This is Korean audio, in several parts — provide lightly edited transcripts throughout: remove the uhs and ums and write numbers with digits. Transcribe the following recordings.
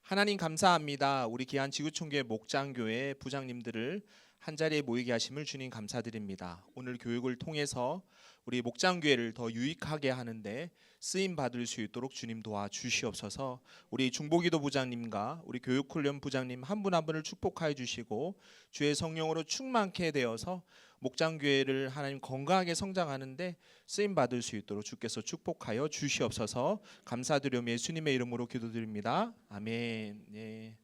하나님 감사합니다. 우리 귀한 지구촌교회 목장교회 부장님들을 한자리에 모이게 하심을 주님 감사드립니다. 오늘 교육을 통해서 우리 목장교회를 더 유익하게 하는데 쓰임 받을 수 있도록 주님 도와주시옵소서. 우리 중보기도 부장님과 우리 교육훈련 부장님 한 분 한 분을 축복하여 주시고 주의 성령으로 충만케 되어서 목장교회를 하나님 건강하게 성장하는데 쓰임 받을 수 있도록 주께서 축복하여 주시옵소서. 감사드리며 예수님의 이름으로 기도드립니다. 아멘. 예.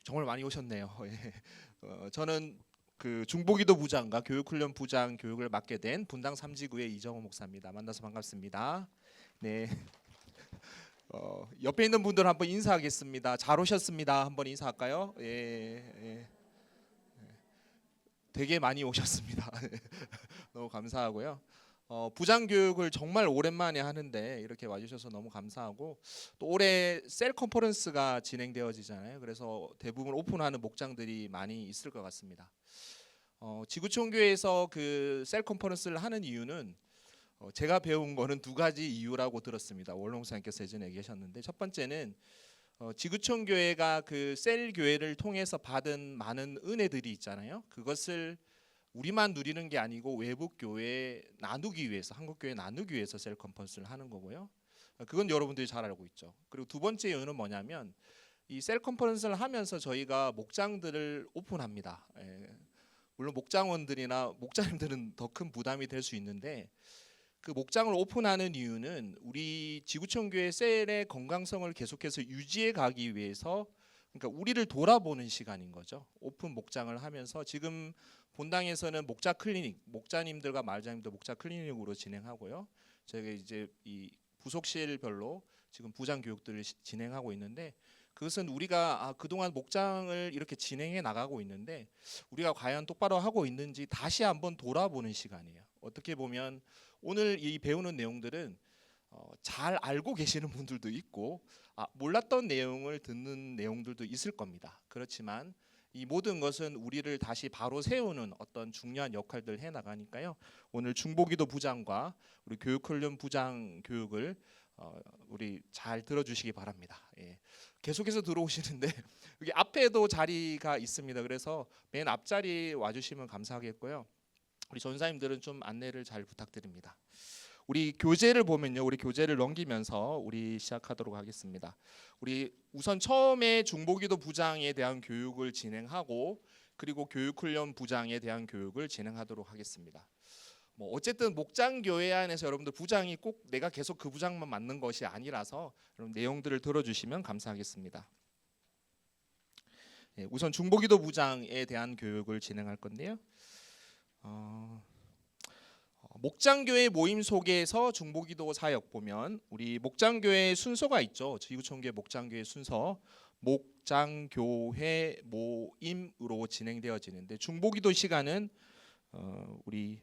정말 많이 오셨네요. 예. 저는 그 중보기도 부장과 교육훈련 부장 교육을 맡게 된 분당 삼지구의 이정호 목사입니다. 만나서 반갑습니다. 네. 옆에 있는 분들 한번 인사하겠습니다. 잘 오셨습니다. 한번 인사할까요? 예. 되게 많이 오셨습니다. 너무 감사하고요. 부장 교육을 정말 오랜만에 하는데 이렇게 와주셔서 너무 감사하고, 또 올해 셀 컨퍼런스가 진행되어지잖아요. 그래서 대부분 오픈하는 목장들이 많이 있을 것 같습니다. 지구촌 교회에서 그 셀 컨퍼런스를 하는 이유는 제가 배운 거는 두 가지 이유라고 들었습니다. 원롱사님께서 예전에 얘기하셨는데, 첫 번째는 지구촌 교회가 그 셀 교회를 통해서 받은 많은 은혜들이 있잖아요. 그것을 우리만 누리는 게 아니고 외국 교회에 나누기 위해서, 한국 교회에 나누기 위해서 셀 컨퍼런스를 하는 거고요. 그건 여러분들이 잘 알고 있죠. 그리고 두 번째 이유는 뭐냐면, 이 셀 컨퍼런스를 하면서 저희가 목장들을 오픈합니다. 물론 목장원들이나 목자님들은 더 큰 부담이 될 수 있는데, 그 목장을 오픈하는 이유는 우리 지구촌 교회 셀의 건강성을 계속해서 유지해 가기 위해서, 그러니까 우리를 돌아보는 시간인 거죠. 오픈 목장을 하면서 지금 본당에서는 목자 클리닉, 목자님들과 말자님들 목자 클리닉으로 진행하고요. 저희가 이제 이 부속실별로 지금 부장 교육들을 진행하고 있는데, 그것은 우리가 그동안 목장을 이렇게 진행해 나가고 있는데 우리가 과연 똑바로 하고 있는지 다시 한번 돌아보는 시간이에요. 어떻게 보면 오늘 이 배우는 내용들은 잘 알고 계시는 분들도 있고 몰랐던 내용을 듣는 내용들도 있을 겁니다. 그렇지만 이 모든 것은 우리를 다시 바로 세우는 어떤 중요한 역할들을 해나가니까요. 오늘 중보기도 부장과 우리 교육훈련 부장 교육을 우리 잘 들어주시기 바랍니다. 예. 계속해서 들어오시는데 여기 앞에도 자리가 있습니다. 그래서 맨 앞자리 와주시면 감사하겠고요. 우리 전사님들은 좀 안내를 잘 부탁드립니다. 우리 교재를 보면요, 우리 교재를 넘기면서 우리 시작하도록 하겠습니다. 우리 우선 처음에 중보기도 부장에 대한 교육을 진행하고, 그리고 교육훈련 부장에 대한 교육을 진행하도록 하겠습니다. 어쨌든 목장교회 안에서 여러분들 부장이 꼭 내가 계속 그 부장만 맡는 것이 아니라서 여러분 내용들을 들어주시면 감사하겠습니다. 우선 중보기도 부장에 대한 교육을 진행할 건데요. 목장교회 모임 속에서 중보기도 사역 보면 우리 목장교회 순서가 있죠. 지구촌교회 목장교회 순서, 목장교회 모임으로 진행되어지는데, 중보기도 시간은 우리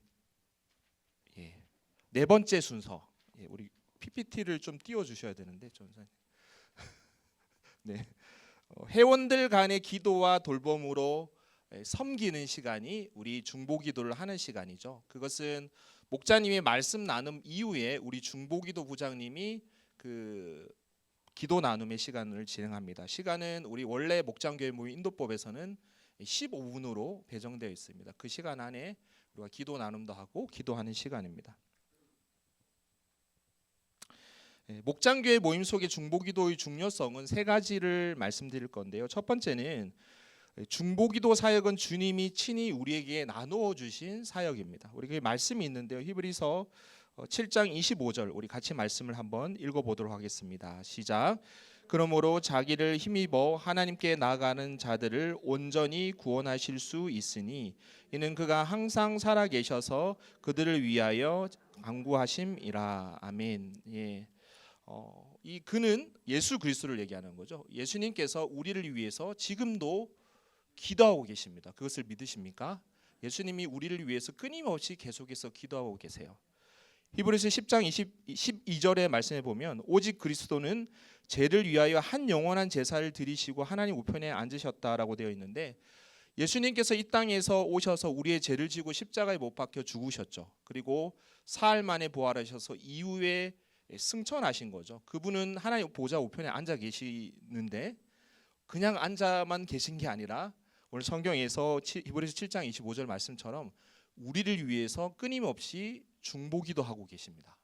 네 번째 순서. 우리 PPT를 좀 띄워주셔야 되는데 전사님. 네, 회원들 간의 기도와 돌봄으로 섬기는 시간이 우리 중보기도를 하는 시간이죠. 그것은 목자님의 말씀 나눔 이후에 우리 중보기도 부장님이 그 기도 나눔의 시간을 진행합니다. 시간은 우리 원래 목장교회 모임 인도법에서는 15분으로 배정되어 있습니다. 그 시간 안에 우리가 기도 나눔도 하고 기도하는 시간입니다. 목장교회 모임 속의 중보기도의 중요성은 세 가지를 말씀드릴 건데요. 첫 번째는 중보기도 사역은 주님이 친히 우리에게 나누어 주신 사역입니다. 우리 말씀이 있는데요. 히브리서 7장 25절 우리 같이 말씀을 한번 읽어보도록 하겠습니다. 시작. 그러므로 자기를 힘입어 하나님께 나아가는 자들을 온전히 구원하실 수 있으니 이는 그가 항상 살아계셔서 그들을 위하여 간구하심이라. 아멘. 예. 이 그는 예수 그리스도를 얘기하는 거죠. 예수님께서 우리를 위해서 지금도 기도하고 계십니다. 그것을 믿으십니까? 예수님이 우리를 위해서 끊임없이 계속해서 기도하고 계세요. 히브리서 10장 12절의 말씀에 보면 오직 그리스도는 죄를 위하여 한 영원한 제사를 드리시고 하나님 우편에 앉으셨다라고 되어 있는데, 예수님께서 이 땅에서 오셔서 우리의 죄를 지고 십자가에 못 박혀 죽으셨죠. 그리고 사흘 만에 부활하셔서 이후에 승천하신 거죠. 그분은 하나님 보좌 우편에 앉아 계시는데 그냥 앉아만 계신 게 아니라 오늘 성경에서 히브리서 7장 25절 말씀처럼 우리를 위해서 끊임없이 중보기도 하고 계십니다.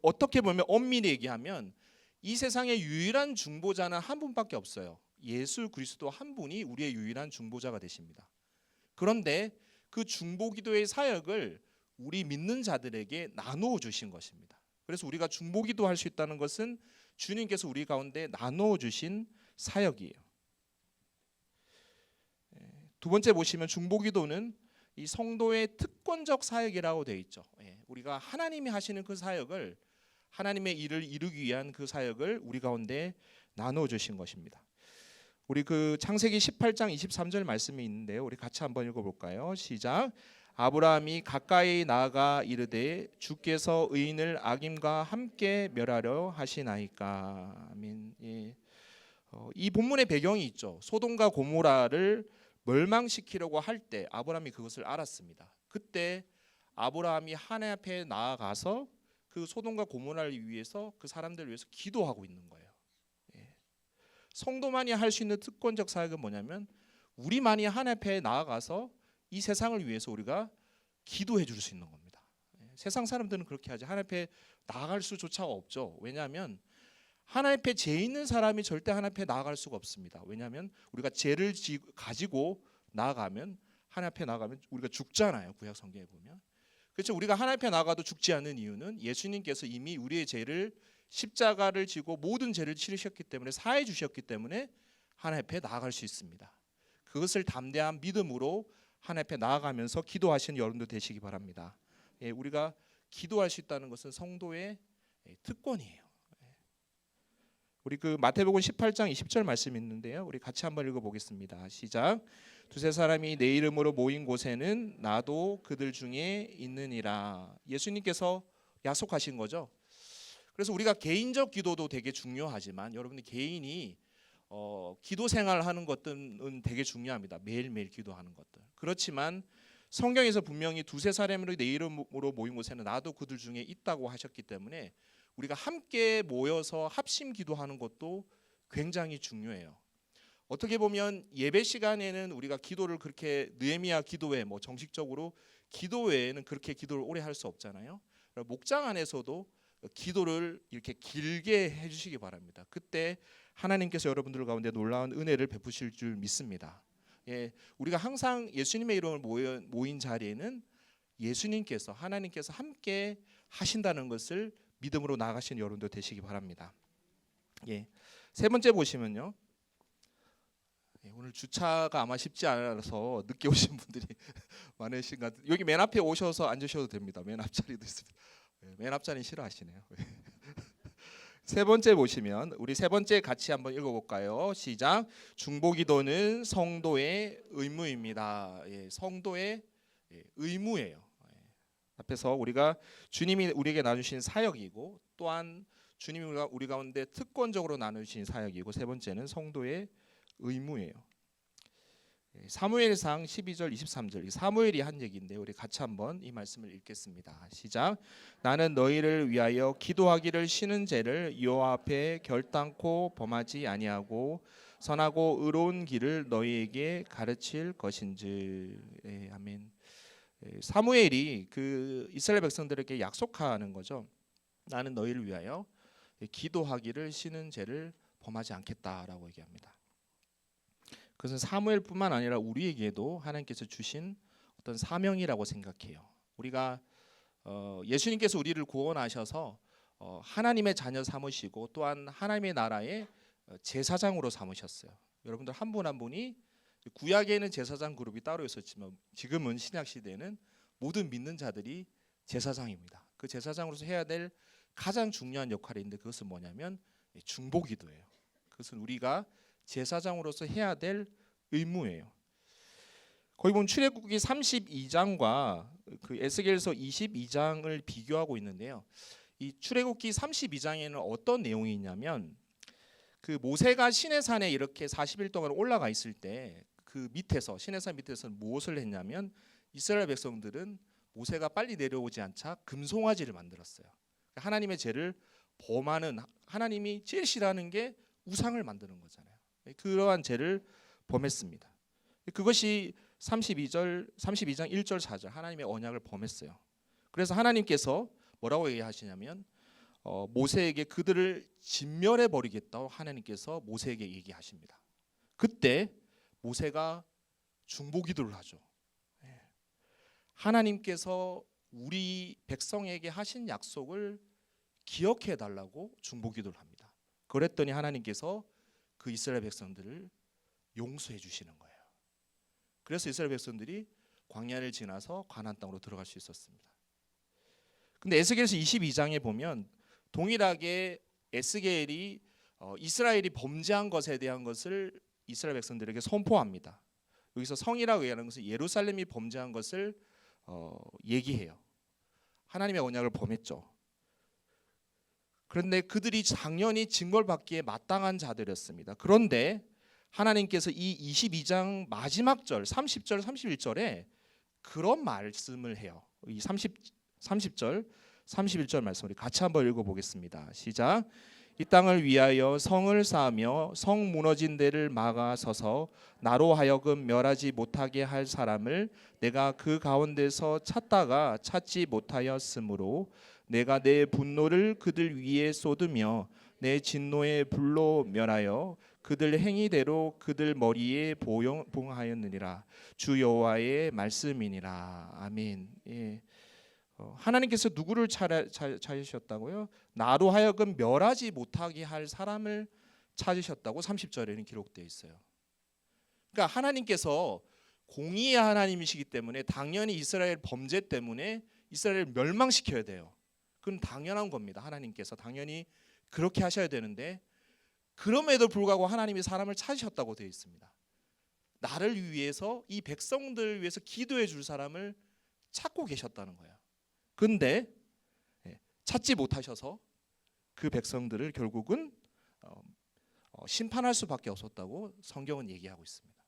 어떻게 보면 엄밀히 얘기하면 이 세상의 유일한 중보자는 한 분밖에 없어요. 예수 그리스도 한 분이 우리의 유일한 중보자가 되십니다. 그런데 그 중보기도의 사역을 우리 믿는 자들에게 나누어 주신 것입니다. 그래서 우리가 중보기도 할 수 있다는 것은 주님께서 우리 가운데 나누어 주신 사역이에요. 두 번째 보시면 중보기도는 이 성도의 특권적 사역이라고 되어 있죠. 우리가 하나님이 하시는 그 사역을, 하나님의 일을 이루기 위한 그 사역을 우리 가운데 나누어 주신 것입니다. 우리 그 창세기 18장 23절 말씀이 있는데요. 우리 같이 한번 읽어볼까요? 시작. 아브라함이 가까이 나아가 이르되 주께서 의인을 악인과 함께 멸하려 하시나이까. 아멘. 이 본문의 배경이 있죠. 소돔과 고모라를 멸망시키려고 할 때 아브라함이 그것을 알았습니다. 그때 아브라함이 하나님 앞에 나아가서 그 소돔과 고모라를 위해서, 그 사람들을 위해서 기도하고 있는 거예요. 성도만이 할 수 있는 특권적 사역은 뭐냐면 우리만이 하나님 앞에 나아가서 이 세상을 위해서 우리가 기도해 줄 수 있는 겁니다. 세상 사람들은 그렇게 하지 하나님 앞에 나아갈 수조차 없죠. 왜냐하면 하나님 앞에 죄 있는 사람이 절대 하나님 앞에 나아갈 수가 없습니다. 왜냐하면 우리가 죄를 가지고 나아가면, 하나님 앞에 나아가면 우리가 죽잖아요. 구약 성경에 보면. 그렇죠. 우리가 하나님 앞에 나아가도 죽지 않는 이유는 예수님께서 이미 우리의 죄를, 십자가를 지고 모든 죄를 치르셨기 때문에, 사해 주셨기 때문에 하나님 앞에 나아갈 수 있습니다. 그것을 담대한 믿음으로 하나님 앞에 나아가면서 기도하시는 여러분들 되시기 바랍니다. 우리가 기도할 수 있다는 것은 성도의 특권이에요. 우리 그 마태복음 18장 20절 말씀이 있는데요. 우리 같이 한번 읽어보겠습니다. 시작. 두세 사람이 내 이름으로 모인 곳에는 나도 그들 중에 있느니라. 예수님께서 약속하신 거죠. 그래서 우리가 개인적 기도도 되게 중요하지만 여러분들 개인이 기도 생활하는 것들은 되게 중요합니다. 매일매일 기도하는 것들. 그렇지만 성경에서 분명히 두세 사람으로 내 이름으로 모인 곳에는 나도 그들 중에 있다고 하셨기 때문에 우리가 함께 모여서 합심 기도하는 것도 굉장히 중요해요. 어떻게 보면 예배 시간에는 우리가 기도를 그렇게 느헤미야 기도회, 뭐 정식적으로 기도회에는 그렇게 기도를 오래 할 수 없잖아요. 목장 안에서도 기도를 이렇게 길게 해주시기 바랍니다. 그때 하나님께서 여러분들 가운데 놀라운 은혜를 베푸실 줄 믿습니다. 우리가 항상 예수님의 이름을 모인 자리에는 예수님께서, 하나님께서 함께 하신다는 것을 믿음으로 나아가시는 여러분들 되시기 바랍니다. 세 번째 보시면요. 오늘 주차가 아마 쉽지 않아서 늦게 오신 분들이 많으신 것 같아요. 여기 맨 앞에 오셔서 앉으셔도 됩니다. 맨 앞자리도 있습니다. 맨 앞자리 싫어하시네요. 세 번째 보시면 우리 세 번째 같이 한번 읽어볼까요? 시작. 중보기도는 성도의 의무입니다. 성도의 의무예요. 앞에서 우리가 주님이 우리에게 나누신 사역이고, 또한 주님이 우리 가운데 특권적으로 나누신 사역이고, 세 번째는 성도의 의무예요. 사무엘상 12절 23절, 사무엘이 한 얘기인데 우리 같이 한번 이 말씀을 읽겠습니다. 시작. 나는 너희를 위하여 기도하기를 쉬는 죄를 여호와 앞에 결단코 범하지 아니하고 선하고 의로운 길을 너희에게 가르칠 것인즉. 아멘. 사무엘이 그 이스라엘 백성들에게 약속하는 거죠. 나는 너희를 위하여 기도하기를 쉬는 죄를 범하지 않겠다라고 얘기합니다. 그것은 사무엘뿐만 아니라 우리에게도 하나님께서 주신 어떤 사명이라고 생각해요. 우리가 예수님께서 우리를 구원하셔서 하나님의 자녀 삼으시고, 또한 하나님의 나라의 제사장으로 삼으셨어요. 여러분들 한 분 한 분이, 구약에는 제사장 그룹이 따로 있었지만 지금은 신약 시대에는 모든 믿는 자들이 제사장입니다. 그 제사장으로서 해야 될 가장 중요한 역할이 있는데 그것은 뭐냐면 중보기도예요. 그것은 우리가 제사장으로서 해야 될 의무예요. 거기 보면 출애굽기 32장과 그 에스겔서 22장을 비교하고 있는데요. 이 출애굽기 32장에는 어떤 내용이 있냐면, 그 모세가 시내산에 이렇게 40일 동안 올라가 있을 때 그 밑에서, 시내산 밑에서 무엇을 했냐면, 이스라엘 백성들은 모세가 빨리 내려오지 않자 금송아지를 만들었어요. 하나님의 죄를 범하는, 하나님이 제일 싫어하는 게 우상을 만드는 거잖아요. 그러한 죄를 범했습니다. 그것이 32장 1절 4절 하나님의 언약을 범했어요. 그래서 하나님께서 뭐라고 얘기하시냐면 모세에게 그들을 진멸해 버리겠다고 하나님께서 모세에게 얘기하십니다. 그때 모세가 중보기도를 하죠. 하나님께서 우리 백성에게 하신 약속을 기억해 달라고 중보기도를 합니다. 그랬더니 하나님께서 그 이스라엘 백성들을 용서해 주시는 거예요. 그래서 이스라엘 백성들이 광야를 지나서 가나안 땅으로 들어갈 수 있었습니다. 근데 에스겔서 22장에 보면 동일하게 에스겔이 이스라엘이 범죄한 것에 대한 것을 이스라엘 백성들에게 선포합니다. 여기서 성이라고 얘기하는 것은 예루살렘이 범죄한 것을 얘기해요. 하나님의 언약을 범했죠. 그런데 그들이 당연히 징벌받기에 마땅한 자들이었습니다. 그런데 하나님께서 이 22장 마지막 절 30절 31절에 그런 말씀을 해요. 이 30절 31절 말씀 우리 같이 한번 읽어보겠습니다. 시작. 이 땅을 위하여 성을 쌓으며 성 무너진 데를 막아 서서 나로 하여금 멸하지 못하게 할 사람을 내가 그 가운데서 찾다가 찾지 못하였으므로 내가 내 분노를 그들 위에 쏟으며 내 진노의 불로 멸하여 그들 행위대로 그들 머리에 봉하였느니라. 주 여호와의 말씀이니라. 아멘. 예. 하나님께서 누구를 찾으셨다고요? 나로 하여금 멸하지 못하게 할 사람을 찾으셨다고 30절에는 기록되어 있어요. 그러니까 하나님께서 공의의 하나님이시기 때문에 당연히 이스라엘 범죄 때문에 이스라엘을 멸망시켜야 돼요. 그건 당연한 겁니다. 하나님께서 당연히 그렇게 하셔야 되는데 그럼에도 불구하고 하나님이 사람을 찾으셨다고 되어 있습니다. 나를 위해서 이 백성들을 위해서 기도해 줄 사람을 찾고 계셨다는 거예요. 근데 찾지 못하셔서 그 백성들을 결국은 심판할 수밖에 없었다고 성경은 얘기하고 있습니다.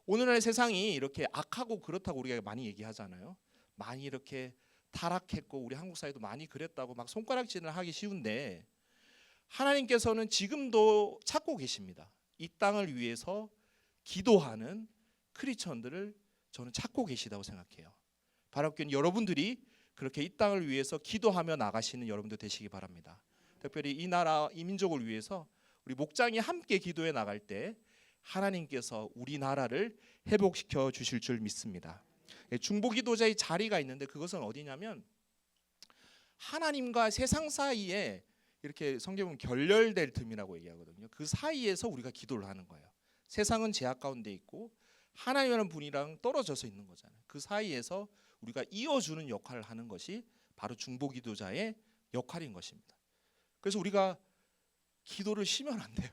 오늘날 세상이 이렇게 악하고 그렇다고 우리가 많이 얘기하잖아요. 많이 이렇게 타락했고 우리 한국 사회도 많이 그랬다고 막 손가락질을 하기 쉬운데 하나님께서는 지금도 찾고 계십니다. 이 땅을 위해서 기도하는 크리스천들을 저는 찾고 계시다고 생각해요. 바라옵기는 여러분들이 그렇게 이 땅을 위해서 기도하며 나가시는 여러분들 되시기 바랍니다. 특별히 이 나라 이 민족을 위해서 우리 목장이 함께 기도해 나갈 때 하나님께서 우리나라를 회복시켜 주실 줄 믿습니다. 중보기도자의 자리가 있는데 그것은 어디냐면 하나님과 세상 사이에 이렇게 성경은 결렬될 틈이라고 얘기하거든요. 그 사이에서 우리가 기도를 하는 거예요. 세상은 죄악 가운데 있고 하나님이라는 분이랑 떨어져서 있는 거잖아요. 그 사이에서 우리가 이어주는 역할을 하는 것이 바로 중보기도자의 역할인 것입니다. 그래서 우리가 기도를 쉬면 안 돼요.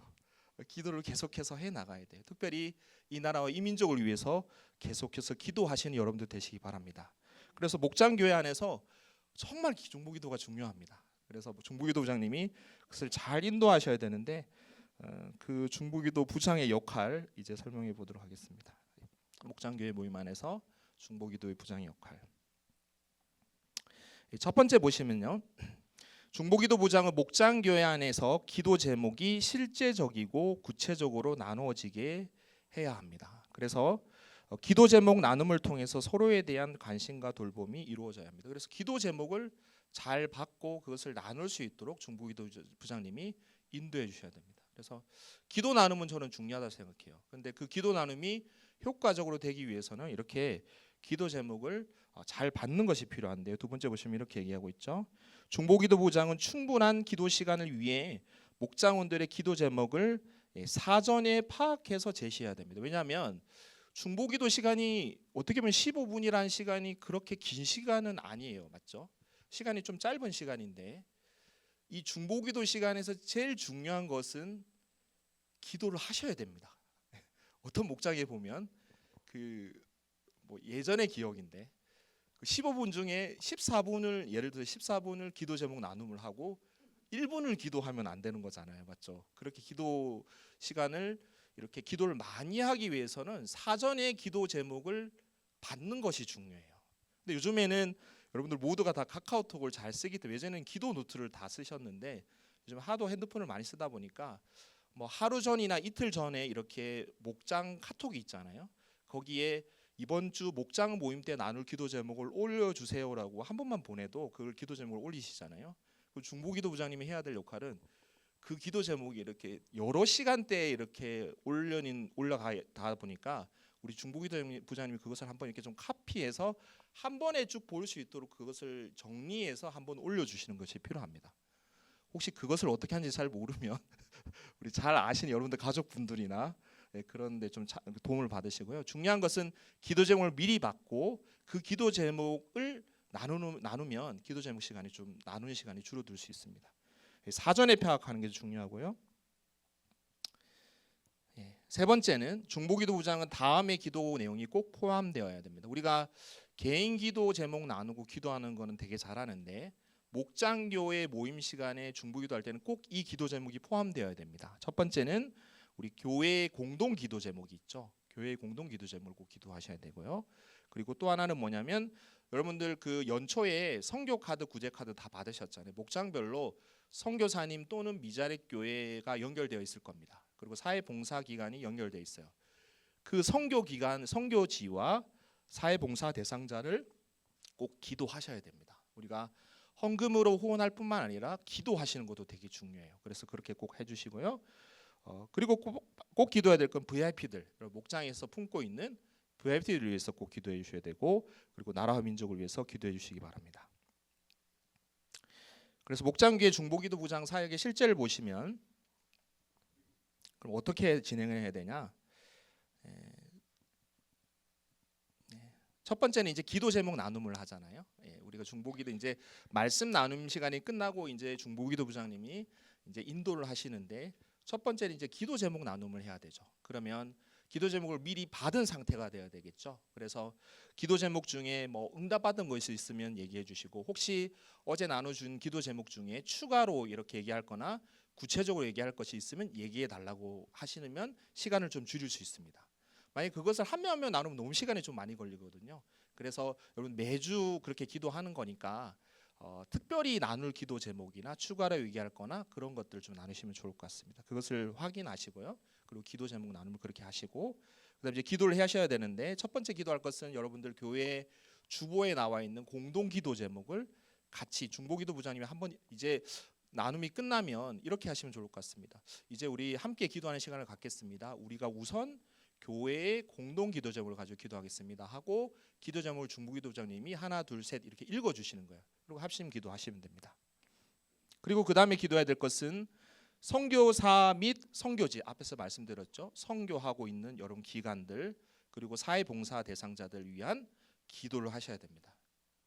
기도를 계속해서 해 나가야 돼요. 특별히 이 나라와 이 민족을 위해서 계속해서 기도하시는 여러분들 되시기 바랍니다. 그래서 목장교회 안에서 정말 중보기도가 중요합니다. 그래서 중보기도부장님이 그것을 잘 인도하셔야 되는데 그 중보기도 부장의 역할 이제 설명해 보도록 하겠습니다. 목장교회 모임 안에서 중보기도의 부장의 역할. 첫 번째 보시면요. 중보기도 부장은 목장교회 안에서 기도 제목이 실제적이고 구체적으로 나누어지게 해야 합니다. 그래서 기도 제목 나눔을 통해서 서로에 대한 관심과 돌봄이 이루어져야 합니다. 그래서 기도 제목을 잘 받고 그것을 나눌 수 있도록 중보기도 부장님이 인도해 주셔야 됩니다. 그래서 기도 나눔은 저는 중요하다고 생각해요. 그런데 그 기도 나눔이 효과적으로 되기 위해서는 이렇게 기도 제목을 잘 받는 것이 필요한데요. 두 번째 보시면 이렇게 얘기하고 있죠. 중보기도 부장은 충분한 기도 시간을 위해 목장원들의 기도 제목을 사전에 파악해서 제시해야 됩니다. 왜냐하면 중보기도 시간이 어떻게 보면 15분이라는 시간이 그렇게 긴 시간은 아니에요. 맞죠? 시간이 좀 짧은 시간인데 이 중보기도 시간에서 제일 중요한 것은 기도를 하셔야 됩니다. 어떤 목장에 보면 뭐 예전의 기억인데 15분 중에 14분을 예를 들어 14분을 기도 제목 나눔을 하고 1분을 기도하면 안 되는 거잖아요. 맞죠? 그렇게 기도 시간을 이렇게 기도를 많이 하기 위해서는 사전에 기도 제목을 받는 것이 중요해요. 근데 요즘에는 여러분들 모두가 다 카카오톡을 잘 쓰기 때문에 예전에는 기도 노트를 다 쓰셨는데 요즘 하도 핸드폰을 많이 쓰다 보니까 뭐 하루 전이나 이틀 전에 이렇게 목장 카톡이 있잖아요. 거기에 이번 주 목장 모임 때 나눌 기도 제목을 올려주세요라고 한 번만 보내도 그걸 기도 제목을 올리시잖아요. 그 중보기도 부장님이 해야 될 역할은 그 기도 제목이 이렇게 여러 시간대에 이렇게 올라가다 보니까 우리 중보기도 부장님이 그것을 한번 이렇게 좀 카피해서 한 번에 쭉 볼 수 있도록 그것을 정리해서 한번 올려주시는 것이 필요합니다. 혹시 그것을 어떻게 하는지 잘 모르면 우리 잘 아시는 여러분들 가족분들이나 그런데 좀 도움을 받으시고요. 중요한 것은 기도 제목을 미리 받고 그 기도 제목을 나누면 기도 제목 시간이 좀 나누는 시간이 줄어들 수 있습니다. 사전에 파악하는 게 중요하고요. 세 번째는 중보기도 부장은 다음의 기도 내용이 꼭 포함되어야 됩니다. 우리가 개인 기도 제목 나누고 기도하는 거는 되게 잘하는데 목장교회 모임 시간에 중보기도 할 때는 꼭 이 기도 제목이 포함되어야 됩니다. 첫 번째는 우리 교회 공동 기도 제목이 있죠. 교회 공동 기도 제목을 꼭 기도하셔야 되고요. 그리고 또 하나는 뭐냐면 여러분들 그 연초에 선교 카드, 구제 카드 다 받으셨잖아요. 목장별로 선교사님 또는 미자립 교회가 연결되어 있을 겁니다. 그리고 사회봉사 기관이 연결되어 있어요. 그 선교 기관, 선교지와 사회봉사 대상자를 꼭 기도하셔야 됩니다. 우리가 헌금으로 후원할 뿐만 아니라 기도하시는 것도 되게 중요해요. 그래서 그렇게 꼭 해주시고요. 그리고 꼭 기도해야 될 건 VIP들, 목장에서 품고 있는 VIP들을 위해서 꼭 기도해 주셔야 되고, 그리고 나라와 민족을 위해서 기도해 주시기 바랍니다. 그래서 목장교회 중보기도 부장 사역의 실제를 보시면 그럼 어떻게 진행을 해야 되냐? 첫 번째는 이제 기도 제목 나눔을 하잖아요. 우리가 중보기도 이제 말씀 나눔 시간이 끝나고 이제 중보기도 부장님이 이제 인도를 하시는데 첫 번째는 이제 기도 제목 나눔을 해야 되죠. 그러면 기도 제목을 미리 받은 상태가 돼야 되겠죠. 그래서 기도 제목 중에 뭐 응답받은 것이 있으면 얘기해 주시고, 혹시 어제 나눠준 기도 제목 중에 추가로 이렇게 얘기할 거나 구체적으로 얘기할 것이 있으면 얘기해 달라고 하시면 시간을 좀 줄일 수 있습니다. 만약 그것을 한 명 한 명 나누면 너무 시간이 좀 많이 걸리거든요. 그래서 여러분 매주 그렇게 기도하는 거니까 특별히 나눌 기도 제목이나 추가로 얘기할 거나 그런 것들 좀 나누시면 좋을 것 같습니다. 그것을 확인하시고요. 그리고 기도 제목 나누면 그렇게 하시고, 그다음에 이제 기도를 하셔야 되는데 첫 번째 기도할 것은 여러분들 교회 주보에 나와 있는 공동 기도 제목을 같이 중보기도 부장님이 한번 이제 나눔이 끝나면 이렇게 하시면 좋을 것 같습니다. 이제 우리 함께 기도하는 시간을 갖겠습니다. 우리가 우선 교회의 공동 기도 제목을 가지고 기도하겠습니다 하고 기도 제목을 중보기도 부장님이 하나 둘 셋 이렇게 읽어 주시는 거예요. 그리고 합심 기도하시면 됩니다. 그리고 그 다음에 기도해야 될 것은 선교사 및 선교지, 앞에서 말씀드렸죠. 선교하고 있는 여러 기관들 그리고 사회봉사 대상자들 위한 기도를 하셔야 됩니다.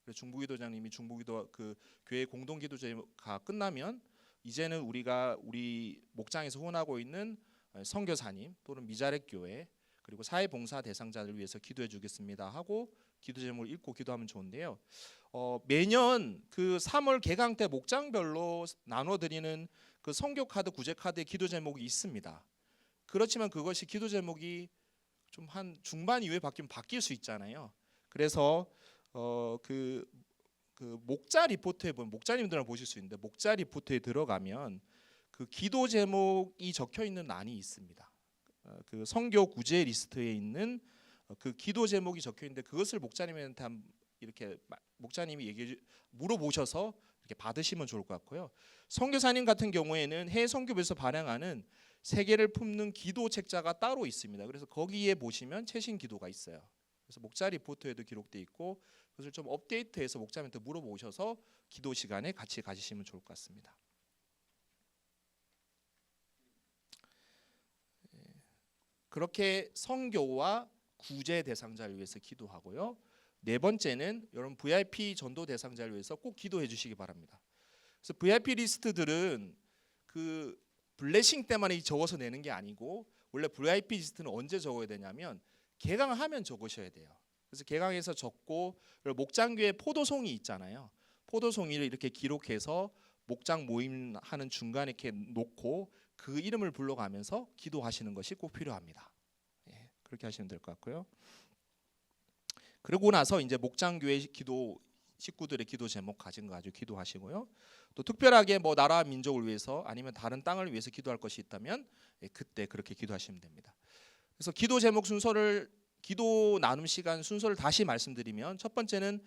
그래서 중보기도장님이 중보기도 그 교회 공동기도제가 끝나면 이제는 우리 목장에서 후원하고 있는 선교사님 또는 미자립 교회 그리고 사회봉사 대상자들 위해서 기도해 주겠습니다 하고 기도 제목을 읽고 기도하면 좋은데요. 매년 그 3월 개강 때 목장별로 나눠드리는 그 선교 카드, 구제 카드의 기도 제목이 있습니다. 그렇지만 그것이 기도 제목이 좀 한 중반 이후에 바뀔 수 있잖아요. 그래서 그 목자 리포트에 보면 목자님들은 보실 수 있는데 목자 리포트에 들어가면 그 기도 제목이 적혀 있는欄이 있습니다. 그 선교 구제 리스트에 있는 그 기도 제목이 적혀 있는데 그것을 목자님한테 이렇게 목자님이 물어보셔서 이렇게 받으시면 좋을 것 같고요. 선교사님 같은 경우에는 해외 선교부에서 발행하는 세계를 품는 기도 책자가 따로 있습니다. 그래서 거기에 보시면 최신 기도가 있어요. 그래서 목자 리포트에도 기록돼 있고 그것을 좀 업데이트해서 목자님한테 물어보셔서 기도 시간에 같이 가지시면 좋을 것 같습니다. 그렇게 선교와 구제 대상자를 위해서 기도하고요. 네 번째는 여러분 VIP 전도 대상자를 위해서 꼭 기도해 주시기 바랍니다. 그래서 VIP 리스트들은 그 블레싱 때만 적어서 내는 게 아니고 원래 VIP 리스트는 언제 적어야 되냐면 개강하면 적으셔야 돼요. 그래서 개강해서 적고 목장교회 포도송이 있잖아요. 포도송이를 이렇게 기록해서 목장 모임 하는 중간에 이렇게 놓고 그 이름을 불러가면서 기도하시는 것이 꼭 필요합니다. 그렇게 하시면 될 것 같고요. 그러고 나서 이제 목장교회 기도 식구들의 기도 제목 가진 거 가지고 기도하시고요. 또 특별하게 뭐 나라 민족을 위해서 아니면 다른 땅을 위해서 기도할 것이 있다면 그때 그렇게 기도하시면 됩니다. 그래서 기도 제목 순서를 기도 나눔 시간 순서를 다시 말씀드리면 첫 번째는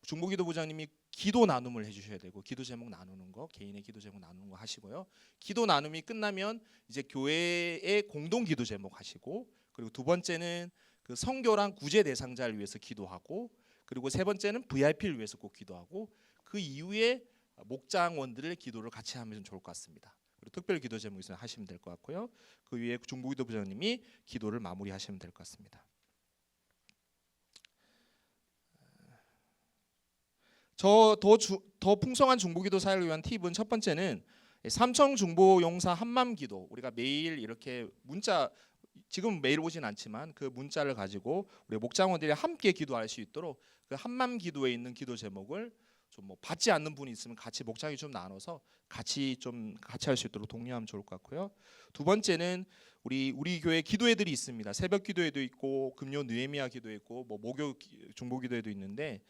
중보기도 부장님이 기도 나눔을 해주셔야 되고 기도 제목 나누는 거 개인의 기도 제목 나누는 거 하시고요. 기도 나눔이 끝나면 이제 교회의 공동 기도 제목 하시고 그리고 두 번째는 그 선교랑 구제 대상자를 위해서 기도하고 그리고 세 번째는 VIP를 위해서 꼭 기도하고 그 이후에 목장원들의 기도를 같이 하면 좋을 것 같습니다. 그리고 특별 기도 제목 있으면 하시면 될 것 같고요. 그 위에 중보기도 부장님이 기도를 마무리하시면 될 것 같습니다. 더 풍성한 중보기도 사역을 위한 팁은 첫 번째는 삼청 중보용사 한맘기도 우리가 매일 이렇게 문자 지금 매일 오진 않지만 그 문자를 가지고 우리 목장원들이 함께 기도할 수 있도록 그 한맘기도에 있는 기도 제목을 좀 뭐 받지 않는 분이 있으면 같이 목장이 좀 나눠서 같이 할 수 있도록 독려하면 좋을 것 같고요. 두 번째는 우리 교회 기도회들이 있습니다. 새벽 기도회도 있고 금요 느헤미야 기도 있고 뭐 목요 중보 기도회도 있는데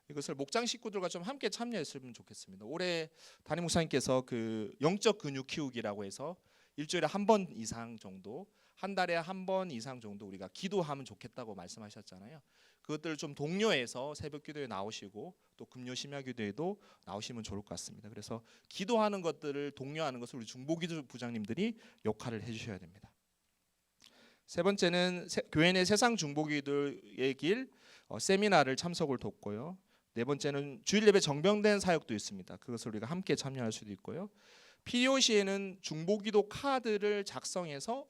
이것을 목장 식구들과 좀 함께 참여했으면 좋겠습니다. 올해 담임 목사님께서 그 영적 근육 키우기라고 해서 일주일에 한 번 이상 정도, 한 달에 한 번 이상 정도 우리가 기도하면 좋겠다고 말씀하셨잖아요. 그것들을 좀 독려해서 새벽 기도에 나오시고 또 금요 심야 기도에도 나오시면 좋을 것 같습니다. 그래서 기도하는 것들을 독려하는 것을 우리 중보기도 부장님들이 역할을 해주셔야 됩니다. 세 번째는 교회 내 세상 중보기도의 길 세미나를 참석을 돕고요. 네 번째는 주일 예배 정병된 사역도 있습니다. 그것을 우리가 함께 참여할 수도 있고요. 필요시에는 중보기도 카드를 작성해서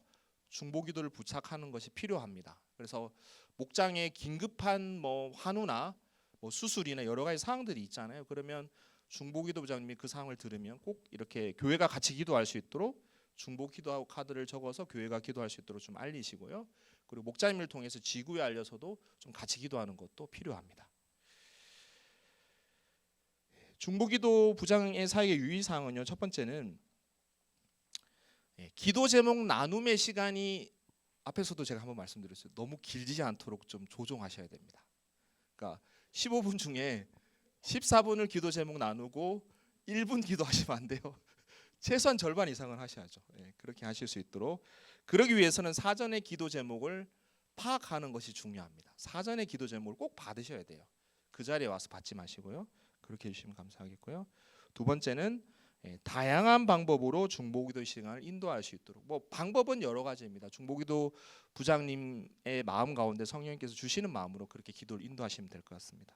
중보기도를 부착하는 것이 필요합니다. 그래서 목장에 긴급한 뭐 환우나 뭐 수술이나 여러 가지 사항들이 있잖아요. 그러면 중보기도 부장님이 그 사항을 들으면 꼭 이렇게 교회가 같이 기도할 수 있도록 중보기도 카드를 적어서 교회가 기도할 수 있도록 좀 알리시고요. 그리고 목자님을 통해서 지구에 알려서도 좀 같이 기도하는 것도 필요합니다. 중보기도 부장의 사역의 유의사항은요. 첫 번째는 기도 제목 나눔의 시간이 앞에서도 제가 한번 말씀드렸어요. 너무 길지 않도록 좀 조정하셔야 됩니다. 그러니까 15분 중에 14분을 기도 제목 나누고 1분 기도하시면 안 돼요. 최소한 절반 이상은 하셔야죠. 그렇게 하실 수 있도록 그러기 위해서는 사전에 기도 제목을 파악하는 것이 중요합니다. 사전에 기도 제목을 꼭 받으셔야 돼요. 그 자리에 와서 받지 마시고요. 그렇게 해주시면 감사하겠고요. 두 번째는 다양한 방법으로 중보기도 시간을 인도할 수 있도록 뭐 방법은 여러 가지입니다. 중보기도 부장님의 마음 가운데 성령님께서 주시는 마음으로 그렇게 기도를 인도하시면 될 것 같습니다.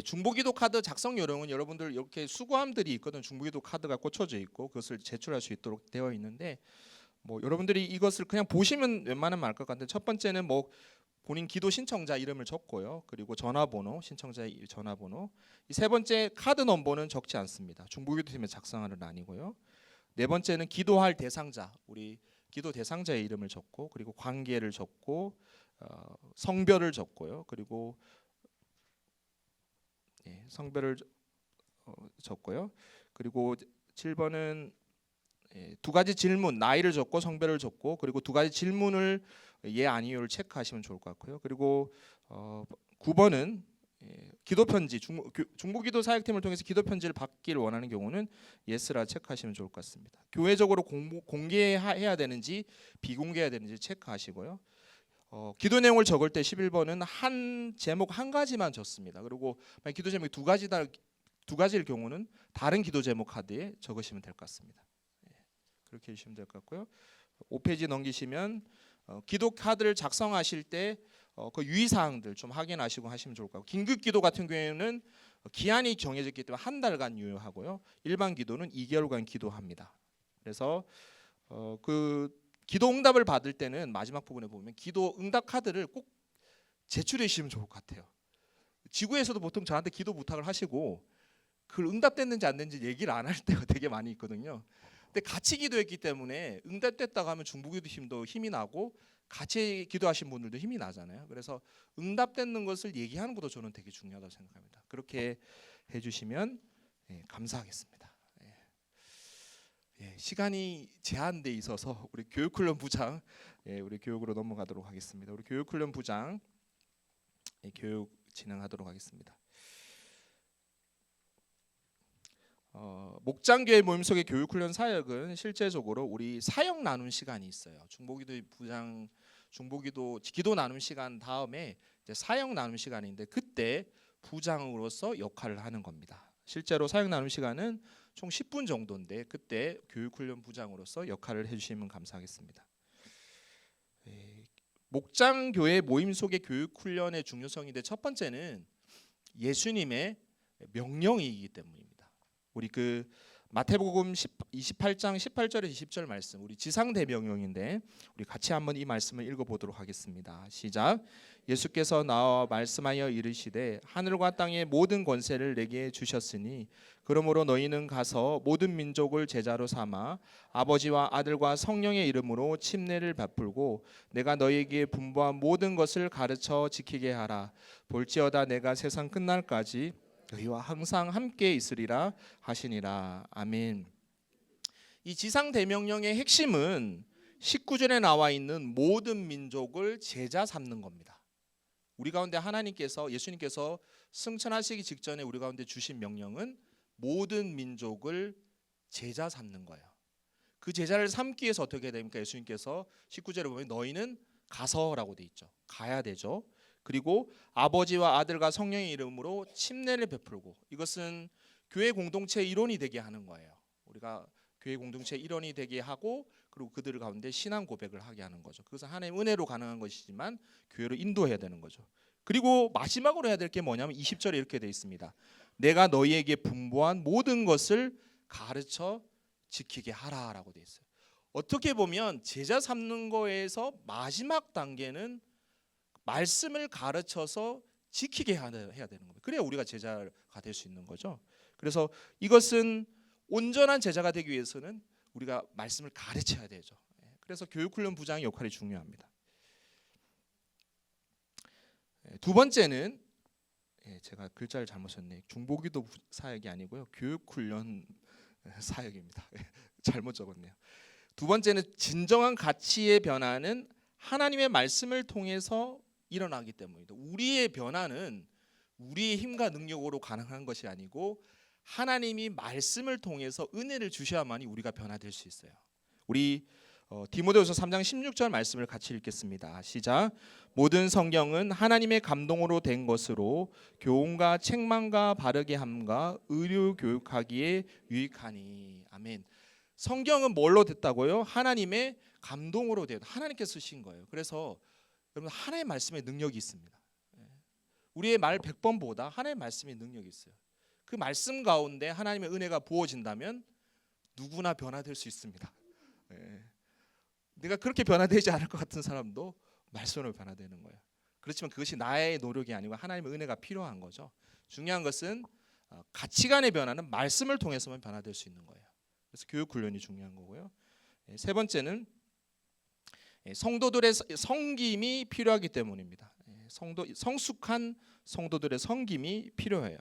중보기도 카드 작성 요령은 여러분들 이렇게 수고함들이 있거든. 중보기도 카드가 꽂혀져 있고 그것을 제출할 수 있도록 되어 있는데 뭐 여러분들이 이것을 그냥 보시면 웬만하면 알 것 같은데 첫 번째는 뭐 본인 기도 신청자 이름을 적고요. 그리고 전화번호, 신청자의 전화번호. 이 세 번째 카드 넘버는 적지 않습니다. 중보기도팀에 작성하는 아니고요. 네 번째는 기도할 대상자, 우리 기도 대상자의 이름을 적고 그리고 관계를 적고 성별을 적고요. 그리고 성별을 적고요. 그리고 7번은 두 가지 질문, 나이를 적고 성별을 적고 그리고 두 가지 질문을 예 아니요를 체크하시면 좋을 것 같고요. 그리고 9번은 기도 편지, 중보기도 사역팀을 통해서 기도 편지를 받기를 원하는 경우는 예스라 체크하시면 좋을 것 같습니다. 교회적으로 공개해야 되는지 비공개해야 되는지 체크하시고요. 기도 내용을 적을 때 11번은 한 제목 한 가지만 적습니다. 그리고 기도 제목이 두 가지일 경우는 다른 기도 제목 카드에 적으시면 될 것 같습니다. 그렇게 해주시면 될 것 같고요. 5페이지 넘기시면 기도 카드를 작성하실 때 그 유의사항들 좀 확인하시고 하시면 좋을 것 같고 긴급기도 같은 경우에는 기한이 정해졌기 때문에 한 달간 유효하고요. 일반 기도는 2개월간 기도합니다. 그래서 그 기도 응답을 받을 때는 마지막 부분에 보면 기도 응답 카드를 꼭 제출해 주시면 좋을 것 같아요. 지구에서도 보통 저한테 기도 부탁을 하시고 그 응답됐는지 안 됐는지 얘기를 안 할 때가 되게 많이 있거든요. 근데 같이 기도했기 때문에 응답됐다고 하면 중보기도 팀도 힘이 나고 같이 기도하신 분들도 힘이 나잖아요. 그래서 응답되는 것을 얘기하는 것도 저는 되게 중요하다고 생각합니다. 그렇게 해주시면 감사하겠습니다. 시간이 제한돼 있어서 우리 교육훈련 부장 우리 교육으로 넘어가도록 하겠습니다. 우리 교육훈련 부장 교육 진행하도록 하겠습니다. 목장교회 모임 속의 교육훈련 사역은 실제적으로 우리 사역 나눔 시간이 있어요. 중보기도 기도 나눔 시간 다음에 이제 사역 나눔 시간인데 그때 부장으로서 역할을 하는 겁니다. 실제로 사역 나눔 시간은 총 10분 정도인데 그때 교육훈련 부장으로서 역할을 해주시면 감사하겠습니다. 목장교회 모임 속의 교육훈련의 중요성인데 첫 번째는 예수님의 명령이기 때문입니다. 우리 마태복음 28장 18절에서 20절 말씀, 우리 지상대명령인데 우리 같이 한번 이 말씀을 읽어보도록 하겠습니다. 시작. 예수께서 나와 말씀하여 이르시되 하늘과 땅의 모든 권세를 내게 주셨으니 그러므로 너희는 가서 모든 민족을 제자로 삼아 아버지와 아들과 성령의 이름으로 침례를 베풀고 내가 너희에게 분부한 모든 것을 가르쳐 지키게 하라. 볼지어다 내가 세상 끝날까지 너희와 항상 함께 있으리라 하시니라. 아멘. 이 지상대명령의 핵심은 19절에 나와 있는 모든 민족을 제자 삼는 겁니다. 우리 가운데 예수님께서 승천하시기 직전에 우리 가운데 주신 명령은 모든 민족을 제자 삼는 거예요. 그 제자를 삼기 위해서 어떻게 됩니까? 예수님께서 19절에 보면 너희는 가서라고 돼 있죠. 가야 되죠. 그리고 아버지와 아들과 성령의 이름으로 침례를 베풀고, 이것은 교회 공동체 일원이 되게 하는 거예요. 우리가 교회 공동체 일원이 되게 하고 그리고 그들 가운데 신앙 고백을 하게 하는 거죠. 그것은 하나님의 은혜로 가능한 것이지만 교회로 인도해야 되는 거죠. 그리고 마지막으로 해야 될 게 뭐냐면 20절에 이렇게 되어 있습니다. 내가 너희에게 분부한 모든 것을 가르쳐 지키게 하라라고 되어 있어요. 어떻게 보면 제자 삼는 거에서 마지막 단계는 말씀을 가르쳐서 지키게 해야 되는 겁니다. 그래야 우리가 제자가 될 수 있는 거죠. 그래서 이것은 온전한 제자가 되기 위해서는 우리가 말씀을 가르쳐야 되죠. 그래서 교육훈련 부장의 역할이 중요합니다. 두 번째는 제가 글자를 잘못 썼네. 중보기도 사역이 아니고요. 교육훈련 사역입니다. 잘못 적었네요. 두 번째는 진정한 가치의 변화는 하나님의 말씀을 통해서 일어나기 때문입니다. 우리의 변화는 우리의 힘과 능력으로 가능한 것이 아니고 하나님이 말씀을 통해서 은혜를 주셔야만이 우리가 변화될 수 있어요. 우리 디모데후서 3장 16절 말씀을 같이 읽겠습니다. 시작. 모든 성경은 하나님의 감동으로 된 것으로 교훈과 책망과 바르게 함과 의료 교육하기에 유익하니. 아멘. 성경은 뭘로 됐다고요? 하나님의 감동으로 됐다. 하나님께서 쓰신 거예요. 그래서 여러분 하나님의 말씀에 능력이 있습니다. 우리의 말 100번보다 하나님의 말씀에 능력이 있어요. 그 말씀 가운데 하나님의 은혜가 부어진다면 누구나 변화될 수 있습니다. 내가 그렇게 변화되지 않을 것 같은 사람도 말씀으로 변화되는 거예요. 그렇지만 그것이 나의 노력이 아니고 하나님의 은혜가 필요한 거죠. 중요한 것은 가치관의 변화는 말씀을 통해서만 변화될 수 있는 거예요. 그래서 교육 훈련이 중요한 거고요. 세 번째는 성도들의 섬김이 필요하기 때문입니다. 성숙한 성도들의 섬김이 필요해요.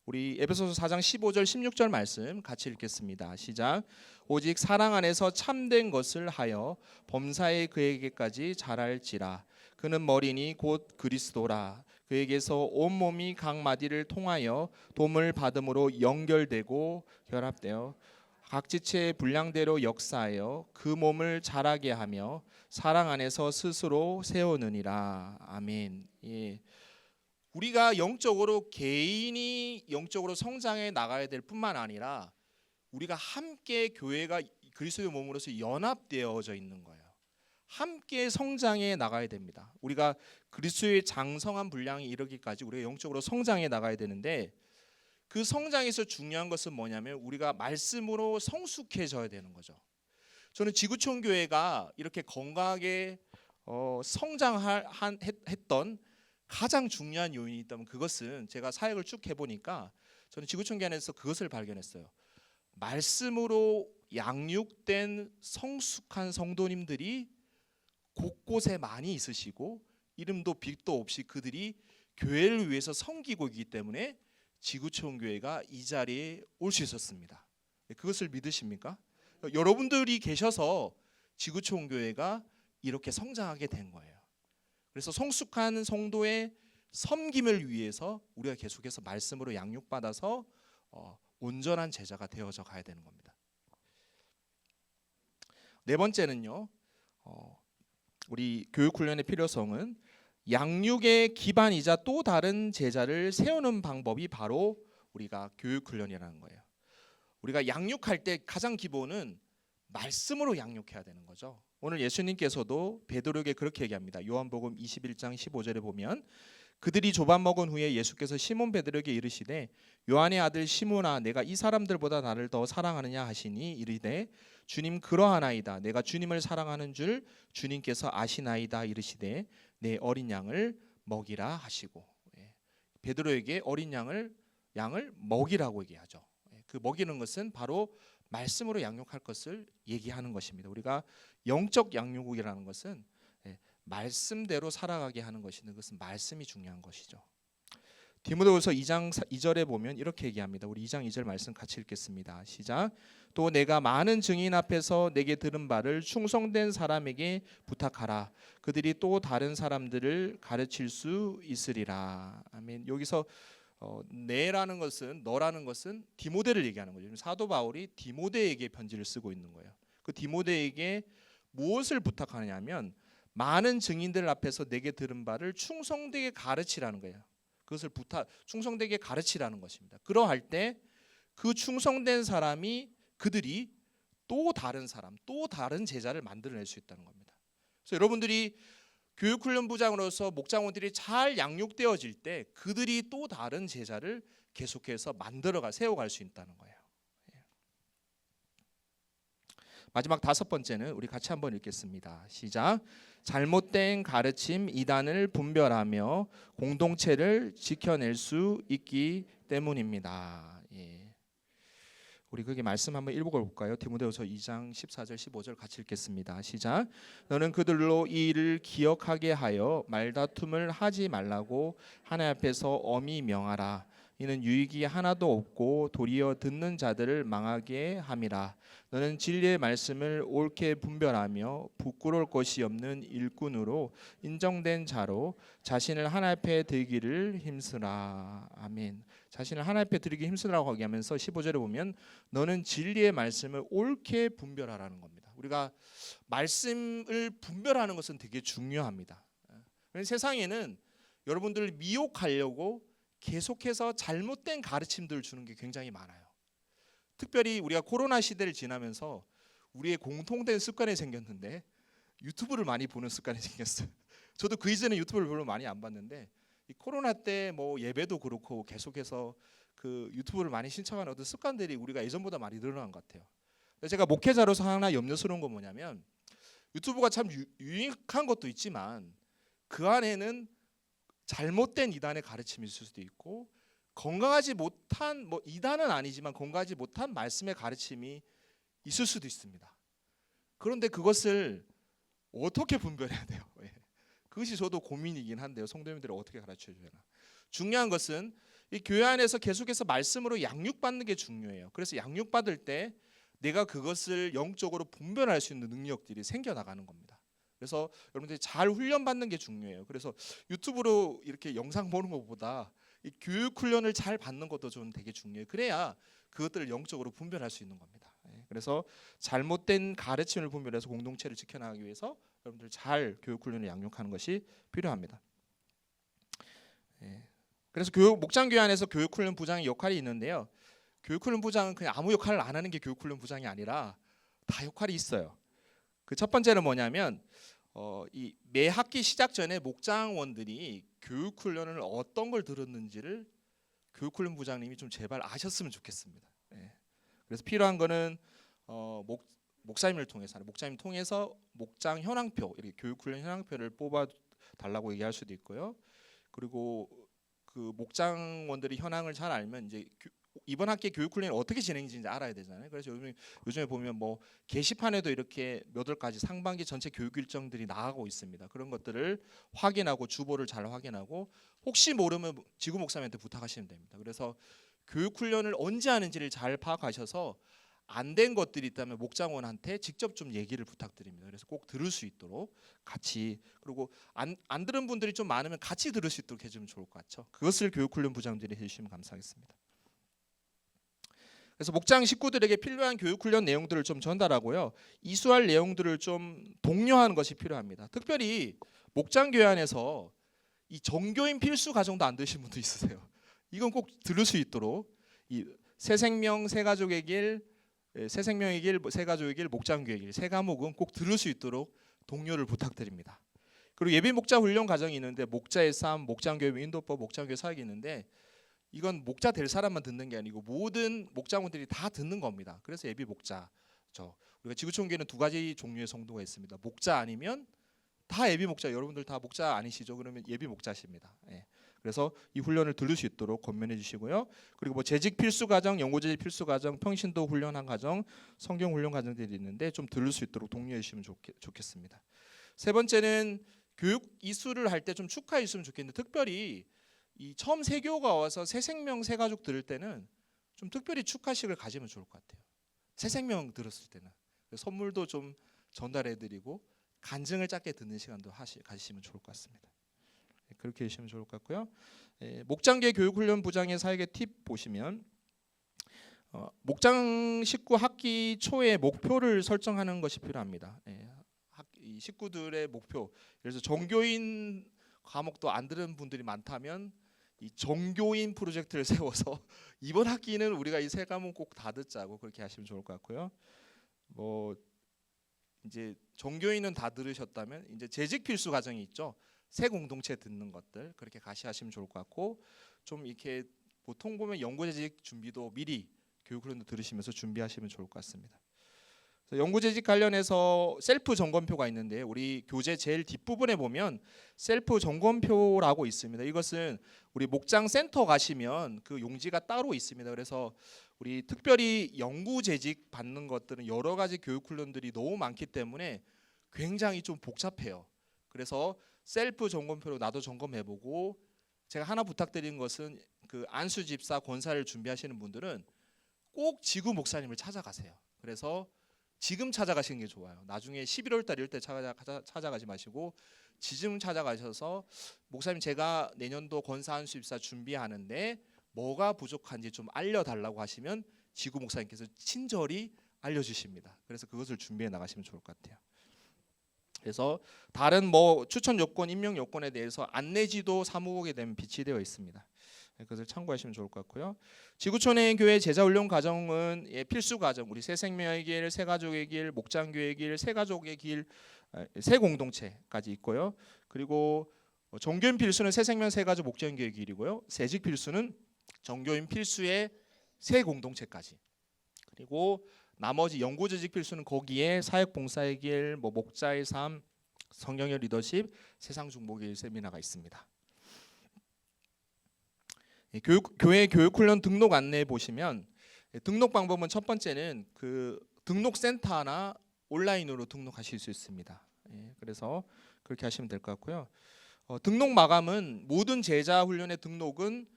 우리 에베소서 4장 15절 16절 말씀 같이 읽겠습니다. 시작. 오직 사랑 안에서 참된 것을 하여 범사에 그에게까지 자랄지라. 그는 머리니 곧 그리스도라. 그에게서 온몸이 각 마디를 통하여 도움을 받음으로 연결되고 결합되어 각 지체의 분량대로 역사하여 그 몸을 자라게 하며 사랑 안에서 스스로 세우느니라. 아멘. 예. 우리가 영적으로 개인이 영적으로 성장해 나가야 될 뿐만 아니라 우리가 함께 교회가 그리스도의 몸으로서 연합되어져 있는 거예요. 함께 성장해 나가야 됩니다. 우리가 그리스도의 장성한 분량이 이르기까지 우리가 영적으로 성장해 나가야 되는데 그 성장에서 중요한 것은 뭐냐면 우리가 말씀으로 성숙해져야 되는 거죠. 저는 지구촌 교회가 이렇게 건강하게 성장했던 가장 중요한 요인이 있다면 그것은 제가 사역을 쭉 해보니까 저는 지구촌 교회 안에서 그것을 발견했어요. 말씀으로 양육된 성숙한 성도님들이 곳곳에 많이 있으시고 이름도 빛도 없이 그들이 교회를 위해서 섬기고 있기 때문에 지구촌 교회가 이 자리에 올 수 있었습니다. 그것을 믿으십니까? 여러분들이 계셔서 지구촌 교회가 이렇게 성장하게 된 거예요. 그래서 성숙한 성도의 섬김을 위해서 우리가 계속해서 말씀으로 양육받아서 온전한 제자가 되어져 가야 되는 겁니다. 네 번째는요, 우리 교육훈련의 필요성은 양육의 기반이자 또 다른 제자를 세우는 방법이 바로 우리가 교육훈련이라는 거예요. 우리가 양육할 때 가장 기본은 말씀으로 양육해야 되는 거죠. 오늘 예수님께서도 베드로에게 그렇게 얘기합니다. 요한복음 21장 15절에 보면 그들이 조반 먹은 후에 예수께서 시몬 베드로에게 이르시되 요한의 아들 시몬아 내가 이 사람들보다 나를 더 사랑하느냐 하시니 이르되 주님 그러하나이다. 내가 주님을 사랑하는 줄 주님께서 아시나이다 이르시되 내 어린 양을 먹이라 하시고, 베드로에게 어린 양을 먹이라고 얘기하죠. 그 먹이는 것은 바로 말씀으로 양육할 것을 얘기하는 것입니다. 우리가 영적 양육이라는 것은 말씀대로 살아가게 하는 것인데 그것은 말씀이 중요한 것이죠. 디모데후서 2장 2절에 보면 이렇게 얘기합니다. 우리 2장 2절 말씀 같이 읽겠습니다. 시작. 또 내가 많은 증인 앞에서 내게 들은 바를 충성된 사람에게 부탁하라. 그들이 또 다른 사람들을 가르칠 수 있으리라. 아멘. 여기서 내라는 것은, 너라는 것은 디모데를 얘기하는 거죠. 사도 바울이 디모데에게 편지를 쓰고 있는 거예요. 그 디모데에게 무엇을 부탁하느냐면 많은 증인들 앞에서 내게 들은 바를 충성되게 가르치라는 거예요. 그것을 충성되게 가르치라는 것입니다. 그러할 때 그 충성된 사람이 그들이 또 다른 사람, 또 다른 제자를 만들어낼 수 있다는 겁니다. 그래서 여러분들이 교육훈련부장으로서 목장원들이 잘 양육되어질 때 그들이 또 다른 제자를 계속해서 세워갈 수 있다는 거예요. 마지막 다섯 번째는 우리 같이 한번 읽겠습니다. 시작. 잘못된 가르침 이단을 분별하며 공동체를 지켜낼 수 있기 때문입니다. 우리 거기 말씀 한번 읽어볼까요? 디모데후서 2장 14절 15절 같이 읽겠습니다. 시작. 너는 그들로 이 일을 기억하게 하여 말다툼을 하지 말라고 하나님 앞에서 엄히 명하라. 이는 유익이 하나도 없고 도리어 듣는 자들을 망하게 함이라. 너는 진리의 말씀을 옳게 분별하며 부끄러울 것이 없는 일꾼으로 인정된 자로 자신을 하나님 앞에 드리기를 힘쓰라. 아멘. 자신을 하나님 앞에 드리기 힘쓰라고 하면서 15절에 보면 너는 진리의 말씀을 옳게 분별하라는 겁니다. 우리가 말씀을 분별하는 것은 되게 중요합니다. 세상에는 여러분들을 미혹하려고 계속해서 잘못된 가르침들을 주는 게 굉장히 많아요. 특별히 우리가 코로나 시대를 지나면서 우리의 공통된 습관이 생겼는데 유튜브를 많이 보는 습관이 생겼어요. 저도 그 이전에 유튜브를 별로 많이 안 봤는데 이 코로나 때 뭐 예배도 그렇고 계속해서 그 유튜브를 많이 신청하는 어떤 습관들이 우리가 예전보다 많이 늘어난 것 같아요. 제가 목회자로서 하나 염려스러운 건 뭐냐면 유튜브가 참 유익한 것도 있지만 그 안에는 잘못된 이단의 가르침이 있을 수도 있고 건강하지 못한 이단은 아니지만 건강하지 못한 말씀의 가르침이 있을 수도 있습니다. 그런데 그것을 어떻게 분별해야 돼요? 그것이 저도 고민이긴 한데요. 성도님들이 어떻게 가르쳐 줘야 하나? 중요한 것은 이 교회 안에서 계속해서 말씀으로 양육받는 게 중요해요. 그래서 양육받을 때 내가 그것을 영적으로 분별할 수 있는 능력들이 생겨나가는 겁니다. 그래서 여러분들이 잘 훈련받는 게 중요해요. 그래서 유튜브로 이렇게 영상 보는 것보다 이 교육 훈련을 잘 받는 것도 좀 되게 중요해요. 그래야 그것들을 영적으로 분별할 수 있는 겁니다. 그래서 잘못된 가르침을 분별해서 공동체를 지켜나가기 위해서 여러분들 잘 교육 훈련을 양육하는 것이 필요합니다. 그래서 목장교회 안에서 교육 훈련 부장의 역할이 있는데요. 교육 훈련 부장은 그냥 아무 역할을 안 하는 게 교육 훈련 부장이 아니라 다 역할이 있어요. 그 첫 번째는 뭐냐면 이 매 학기 시작 전에 목장원들이 교육 훈련을 어떤 걸 들었는지를 교육 훈련 부장님이 좀 제발 아셨으면 좋겠습니다. 그래서 필요한 거는 목사님을 통해서 목장 현황표, 이렇게 교육 훈련 현황표를 뽑아 달라고 얘기할 수도 있고요. 그리고 그 목장원들이 현황을 잘 알면 이제 이번 학기 교육 훈련이 어떻게 진행되는지 알아야 되잖아요. 그래서 요즘에 보면 뭐 게시판에도 이렇게 몇 월까지 상반기 전체 교육 일정들이 나가고 있습니다. 그런 것들을 확인하고 주보를 잘 확인하고 혹시 모르면 지구 목사님한테 부탁하시면 됩니다. 그래서 교육 훈련을 언제 하는지를 잘 파악하셔서 안 된 것들이 있다면 목장원한테 직접 좀 얘기를 부탁드립니다. 그래서 꼭 들을 수 있도록 같이, 그리고 안 들은 분들이 좀 많으면 같이 들을 수 있도록 해주면 좋을 것 같죠. 그것을 교육 훈련 부장들이 해주시면 감사하겠습니다. 그래서 목장 식구들에게 필요한 교육 훈련 내용들을 좀 전달하고요. 이수할 내용들을 좀 독려하는 것이 필요합니다. 특별히 목장 교회 안에서 이 정교인 필수 과정도 안 되신 분도 있으세요. 이건 꼭 들을 수 있도록 이 새 생명 새 가족의 길, 새 생명의 길, 새 가족의 길, 목장 교회 길 세 과목은 꼭 들을 수 있도록 독려를 부탁드립니다. 그리고 예비 목자 훈련 과정이 있는데 목자의 삶, 목장 교회 인도법, 목장 교회 사역이 있는데 이건 목자 될 사람만 듣는 게 아니고 모든 목장원들이 다 듣는 겁니다. 그래서 예비 목자죠. 우리가 지구촌교회는 두 가지 종류의 성도가 있습니다. 목자 아니면 다 예비 목자. 여러분들 다 목자 아니시죠? 그러면 예비 목자십니다. 예. 그래서 이 훈련을 들을 수 있도록 권면해 주시고요. 그리고 뭐 재직 필수 과정, 연구재직 필수 과정, 평신도 훈련한 과정, 성경 훈련 과정들이 있는데 좀 들을 수 있도록 독려해 주시면 좋겠습니다. 세 번째는 교육 이수를 할 때 좀 축하해 주시면 좋겠는데 특별히 이 처음 세교가 와서 새 생명 새 가족 들을 때는 좀 특별히 축하식을 가지면 좋을 것 같아요. 새 생명 들었을 때는 선물도 좀 전달해드리고 간증을 짧게 듣는 시간도 가지시면 좋을 것 같습니다. 그렇게 해주시면 좋을 것 같고요. 목장계 교육훈련부장의 사역의 팁 보시면 목장 식구 학기 초에 목표를 설정하는 것이 필요합니다. 이 식구들의 목표. 그래서 종교인 과목도 안 들은 분들이 많다면 이 종교인 프로젝트를 세워서 이번 학기는 우리가 이 세 과목 꼭 다 듣자고 그렇게 하시면 좋을 것 같고요. 뭐 이제 종교인은 다 들으셨다면 이제 재직 필수 과정이 있죠. 새 공동체 듣는 것들 그렇게 가시하시면 좋을 것 같고 좀 이렇게 보통 보면 연구재직 준비도 미리 교육훈련도 들으시면서 준비하시면 좋을 것 같습니다. 연구재직 관련해서 셀프 점검표가 있는데 우리 교재 제일 뒷부분에 보면 셀프 점검표라고 있습니다. 이것은 우리 목장 센터 가시면 그 용지가 따로 있습니다. 그래서 우리 특별히 연구재직 받는 것들은 여러 가지 교육훈련들이 너무 많기 때문에 굉장히 좀 복잡해요. 그래서 셀프 점검표로 나도 점검해보고 제가 하나 부탁드리는 것은 그 안수 집사 권사를 준비하시는 분들은 꼭 지구 목사님을 찾아가세요. 그래서 지금 찾아가시는 게 좋아요. 나중에 11월 달 이럴 때 찾아가지 마시고 지금 찾아가셔서 목사님 제가 내년도 권사 안수 집사 준비하는데 뭐가 부족한지 좀 알려달라고 하시면 지구 목사님께서 친절히 알려주십니다. 그래서 그것을 준비해 나가시면 좋을 것 같아요. 그래서 다른 뭐 추천 요건, 임명 요건에 대해서 안내지도 사무국에 되면 비치되어 있습니다. 그것을 참고하시면 좋을 것 같고요. 지구촌의 교회 제자훈련 과정은 필수 과정, 우리 새 생명의 길, 새 가족의 길, 목장교회의 길, 새 가족의 길, 새 공동체까지 있고요. 그리고 종교인 필수는 새 생명, 새 가족, 목장교회의 길이고요. 재직 필수는 종교인 필수의 새 공동체까지. 그리고 나머지 연구재직 필수는 거기에 사역봉사의 길, 뭐 목자의 삶, 성경의 리더십, 세상 중보의 세미나가 있습니다. 교회 교육훈련 등록 안내 보시면 등록 방법은 첫 번째는 그 등록센터나 온라인으로 등록하실 수 있습니다. 그래서 그렇게 하시면 될 것 같고요. 등록 마감은 모든 제자 훈련의 등록은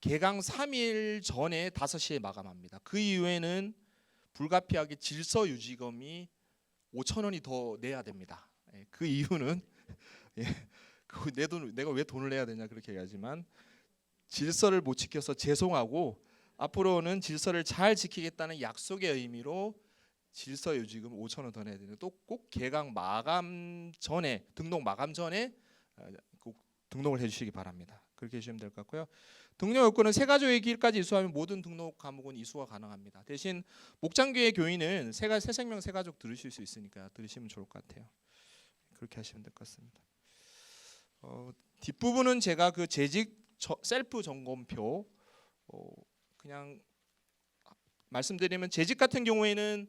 개강 3일 전에 5시에 마감합니다. 그 이후에는 불가피하게 질서유지금이 5,000원이 더 내야 됩니다. 그 이유는 내 돈, 내가 왜 돈을 내야 되냐 그렇게 얘기하지만 질서를 못 지켜서 죄송하고 앞으로는 질서를 잘 지키겠다는 약속의 의미로 질서유지금 5,000원 더 내야 되는데 또 꼭 개강 마감 전에 등록 마감 전에 꼭 등록을 해주시기 바랍니다. 그렇게 해주시면 될 것 같고요. 등록 요건은 새 가족의 길까지 이수하면 모든 등록 과목은 이수가 가능합니다. 대신 목장교회 교인은 새 생명 새 가족 들으실 수 있으니까 들으시면 좋을 것 같아요. 그렇게 하시면 될 것 같습니다. 뒷부분은 제가 그 재직 셀프 점검표 그냥 말씀드리면 재직 같은 경우에는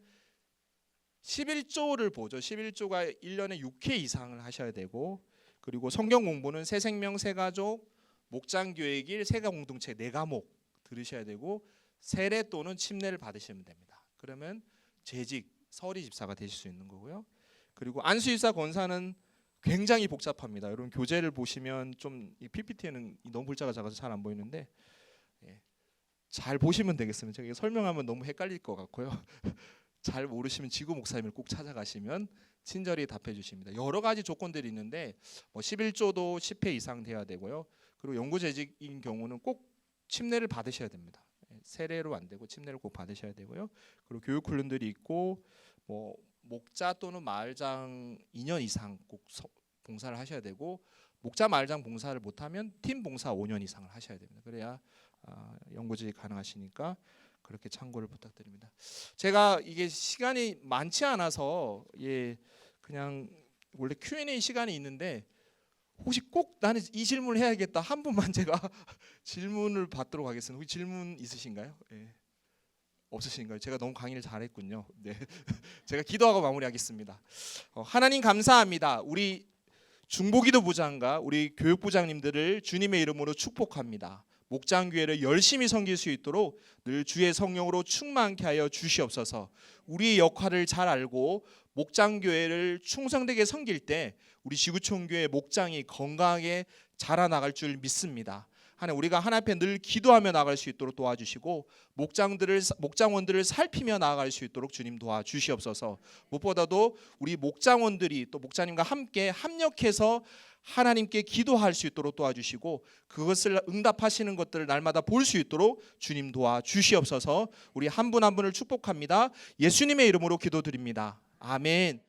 11조를 보죠. 11조가 1년에 6회 이상을 하셔야 되고 그리고 성경 공부는 새 생명 새 가족 목장교회 길 세가 공동체 4과목 들으셔야 되고 세례 또는 침례를 받으시면 됩니다. 그러면 재직 서리 집사가 되실 수 있는 거고요. 그리고 안수집사 권사는 굉장히 복잡합니다. 여러분 교재를 보시면 좀 이 PPT에는 너무 글자가 작아서 잘 안 보이는데 잘 보시면 되겠습니다. 제가 설명하면 너무 헷갈릴 것 같고요. 잘 모르시면 지구 목사님을 꼭 찾아가시면 친절히 답해 주십니다. 여러 가지 조건들이 있는데 뭐 11조도 10회 이상 돼야 되고요. 그리고 연구재직인 경우는 꼭 침례를 받으셔야 됩니다. 세례로 안 되고 침례를 꼭 받으셔야 되고요. 그리고 교육 훈련들이 있고 뭐 목자 또는 마을장 2년 이상 꼭 봉사를 하셔야 되고 목자 마을장 봉사를 못하면 팀 봉사 5년 이상을 하셔야 됩니다. 그래야 연구직이 가능하시니까 그렇게 참고를 부탁드립니다. 제가 이게 시간이 많지 않아서 그냥 원래 Q&A 시간이 있는데 혹시 꼭 나는 이 질문을 해야겠다 한 분만 제가 질문을 받도록 하겠습니다. 혹시 질문 있으신가요? 없으신가요? 제가 너무 강의를 잘했군요. 네, 제가 기도하고 마무리하겠습니다. 하나님 감사합니다. 우리 중보기도 부장과 우리 교육부장님들을 주님의 이름으로 축복합니다. 목장교회를 열심히 섬길 수 있도록 늘 주의 성령으로 충만케 하여 주시옵소서. 우리의 역할을 잘 알고 목장교회를 충성되게 섬길 때 우리 지구촌교회 목장이 건강하게 자라나갈 줄 믿습니다. 하나님, 우리가 하나님 앞에 늘 기도하며 나아갈 수 있도록 도와주시고 목장원들을 살피며 나아갈 수 있도록 주님 도와주시옵소서. 무엇보다도 우리 목장원들이 또 목자님과 함께 합력해서 하나님께 기도할 수 있도록 도와주시고 그것을 응답하시는 것들을 날마다 볼 수 있도록 주님 도와주시옵소서. 우리 한 분 한 분을 축복합니다. 예수님의 이름으로 기도드립니다. 아멘.